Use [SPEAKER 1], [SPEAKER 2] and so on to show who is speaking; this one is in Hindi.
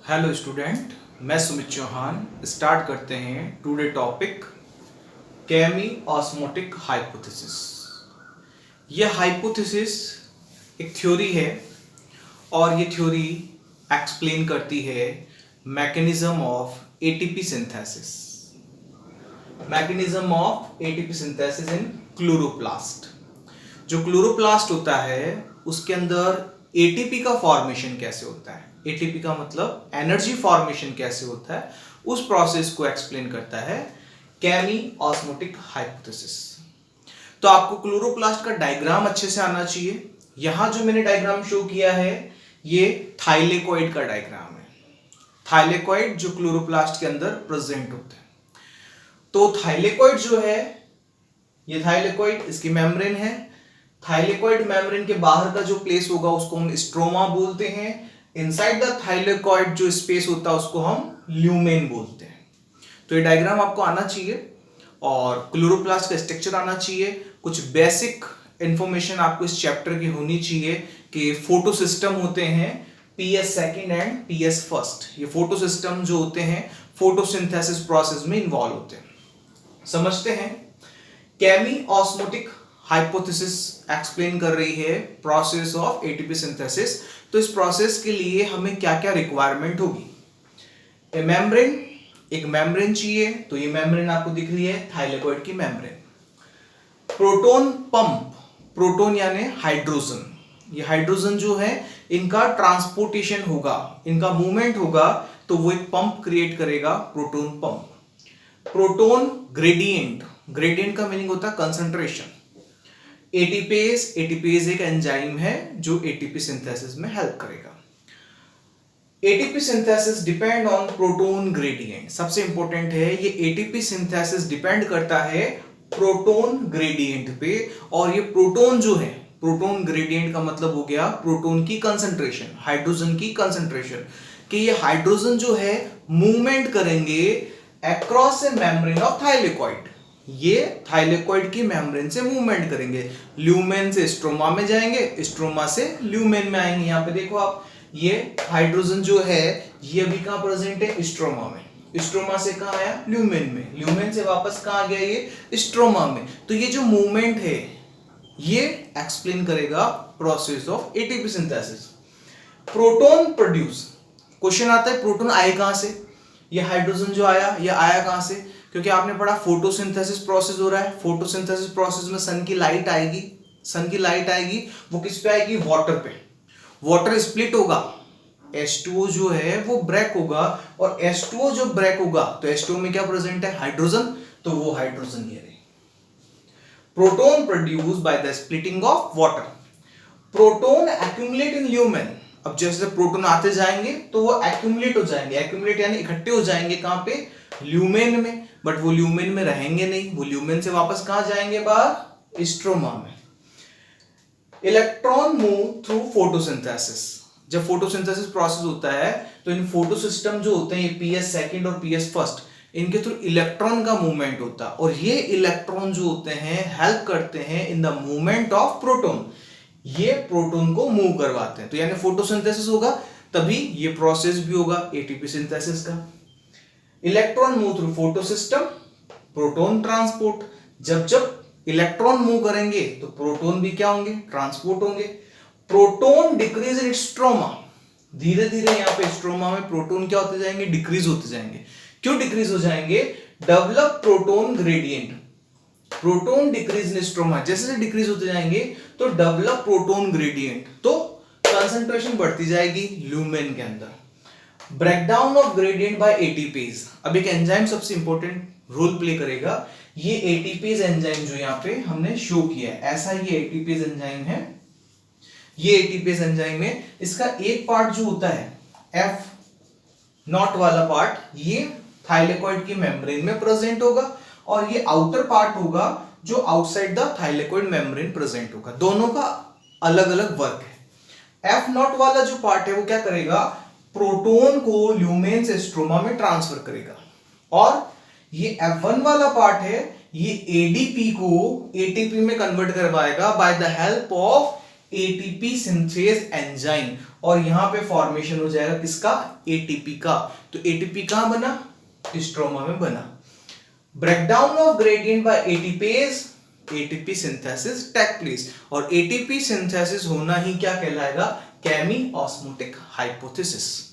[SPEAKER 1] हेलो स्टूडेंट, मैं सुमित चौहान। स्टार्ट करते हैं टुडे टॉपिक केमी ऑस्मोटिक हाइपोथेसिस। यह हाइपोथेसिस एक थ्योरी है और ये थ्योरी एक्सप्लेन करती है mechanism of ATP synthesis. Mechanism of ATP synthesis in chloroplast. जो क्लोरोप्लास्ट होता है उसके अंदर एटीपी का फॉर्मेशन कैसे होता है, एटीपी का मतलब एनर्जी फॉर्मेशन कैसे होता है, उस प्रोसेस को एक्सप्लेन करता है केमी ऑस्मोटिक हाइपोथेसिस। तो आपको क्लोरोप्लास्ट का डायग्राम अच्छे से आना चाहिए। यहां जो मैंने डायग्राम शो किया है ये थाइलेकोइड का डायग्राम है। थाइलेकोइड जो क्लोरोप्लास्ट के अंदर प्रेजेंट होते हैं। तो थाइलेकोइड जो है, ये थाइलेकोइड इसकी मेम्ब्रेन है। थाइलेकोइड मेम्ब्रेन के बाहर का जो प्लेस होगा उसको हम स्ट्रोमा बोलते हैं। इनसाइड द थाइलेकोइड जो स्पेस होता है उसको हम ल्यूमेन बोलते हैं। तो ये डायग्राम आपको आना चाहिए और क्लोरोप्लास्ट का स्ट्रक्चर आना चाहिए। कुछ बेसिक इंफॉर्मेशन आपको इस चैप्टर की होनी चाहिए कि फोटो सिस्टम होते हैं PS second and PS first. ये फोटो सिस्टम जो होते हैं फोटोसिंथेसिस प्रोसेस में इन्वॉल्व होते हैं। समझते हैं। केमी ऑस्मोटिक हाइपोथेसिस एक्सप्लेन कर रही है प्रोसेस ऑफ एटीपी सिंथेसिस। तो इस प्रोसेस के लिए हमें क्या क्या रिक्वायरमेंट होगी। एक मेम्ब्रेन चाहिए। तो ये मेम्ब्रेन आपको दिख रही है थाइलेकोइड की मेम्ब्रेन। प्रोटोन पंप, प्रोटोन यानी हाइड्रोजन। ये हाइड्रोजन जो है इनका ट्रांसपोर्टेशन होगा, इनका मूवमेंट होगा, तो वो एक पंप क्रिएट करेगा, proton pump. Proton gradient, gradient का मीनिंग होता है कंसंट्रेशन। एटीपेज, एटीपेज एक एंजाइम है जो एटीपी सिंथेसिस में हेल्प करेगा। ATP synthesis depend on proton gradient. सबसे इंपॉर्टेंट है ये एटीपी सिंथेसिस डिपेंड करता है प्रोटोन ग्रेडियंट पे। और ये प्रोटोन जो है, प्रोटोन ग्रेडियंट का मतलब हो गया प्रोटोन की कंसंट्रेशन, हाइड्रोजन की कंसंट्रेशन। कि ये हाइड्रोजन जो है मूवमेंट करेंगे across A membrane of thylakoid. ये थाइलेकोइड की मेम्ब्रेन से मूवमेंट करेंगे। ल्यूमेन से स्ट्रोमा में जाएंगे, स्ट्रोमा से ल्यूमेन में आएंगे। यहां पे देखो आप, ये हाइड्रोजन जो है ये अभी कहां प्रेजेंट है, स्ट्रोमा में। स्ट्रोमा से कहां आया, ल्यूमेन में। ल्यूमेन से वापस कहां आ गया, ये स्ट्रोमा में। तो ये जो मूवमेंट है ये एक्सप्लेन करेगा process of ATP synthesis. Proton produce, question आता है प्रोटोन आए कहां से। ये हाइड्रोजन जो आया ये आया कहां से, क्योंकि आपने पढ़ा फोटोसिंथेसिस प्रोसेस हो रहा है। फोटोसिंथेसिस प्रोसेस में सन की लाइट आएगी, सन की लाइट आएगी, वो किस पे आएगी, वाटर पे। वाटर स्प्लिट होगा, H2O जो है वो ब्रेक होगा, और H2O जो ब्रेक होगा तो H2O में क्या प्रेजेंट है, हाइड्रोजन। तो वो हाइड्रोजन ये रहे। Proton produce by the splitting of water. Proton accumulate in lumen. अब जैसे प्रोटोन आते जाएंगे तो वो एक्यूमुलेट हो जाएंगे। एक्यूमुलेट यानी इकट्ठे हो जाएंगे कहां पे, ल्यूमेन में। बट वो ल्यूमेन में रहेंगे नहीं, वो ल्यूमेन से वापस कहां जाएंगे, बाहर स्ट्रोमा में। Electron move through photosynthesis. जब फोटोसिंथेसिस प्रोसेस होता है तो इन फोटो सिस्टम जो होते हैं, ये पीएस सेकंड और पीएस फर्स्ट, इनके थ्रू इलेक्ट्रॉन का मूवमेंट होता है। और ये इलेक्ट्रॉन जो होते हैं हेल्प करते हैं in the movement of proton. ये प्रोटोन को मूव करवाते हैं। तो यानी फोटोसिंथेसिस होगा तभी ये प्रोसेस भी होगा एटीपी सिंथेसिस का। Electron move through photo system, proton transport. जब जब इलेक्ट्रॉन मूव करेंगे तो प्रोटोन भी क्या होंगे, ट्रांसपोर्ट होंगे। Proton decrease in stroma. धीरे धीरे यहां पे स्ट्रोमा में प्रोटोन क्या होते जाएंगे, डिक्रीज होते जाएंगे। क्यों डिक्रीज हो जाएंगे, develop proton gradient. Proton decrease in stroma, जैसे जैसे डिक्रीज होते जाएंगे तो डेवलप प्रोटोन ग्रेडियंट, तो कंसंट्रेशन बढ़ती जाएगी ल्यूमेन के अंदर। Breakdown of gradient by ATPase. अब एक एंजाइम सबसे इंपॉर्टेंट रोल प्ले करेगा। ये एटीपेज एंजाइम जो यहां पे हमने शो किया है, ऐसा ये एटीपेज एंजाइम है। ये एटीपेज एंजाइम है, इसका एक पार्ट जो होता है एफ नॉट वाला पार्ट, ये थाइलेकोइड की मेम्ब्रेन में प्रेजेंट होगा, और ये आउटर पार्ट होगा जो outside the thylakoid membrane present होगा। दोनों का अलग अलग वर्क है। एफ नॉट वाला जो पार्ट है वो क्या करेगा, प्रोटोन को ल्यूमेन से स्ट्रोमा में ट्रांसफर करेगा। और ये F1 वाला पार्ट है, ये एडीपी को एटीपी में कन्वर्ट करवाएगा by the help of ATP synthase enzyme, और यहां पे फॉर्मेशन हो जाएगा किसका, एटीपी का। तो एटीपी कहां बना, स्ट्रोमा में बना। Breakdown of gradient by ATPase, ATP synthesis take place, और एटीपी सिंथेसिस होना ही क्या कहलाएगा, केमी ऑस्मोटिक हाइपोथेसिस।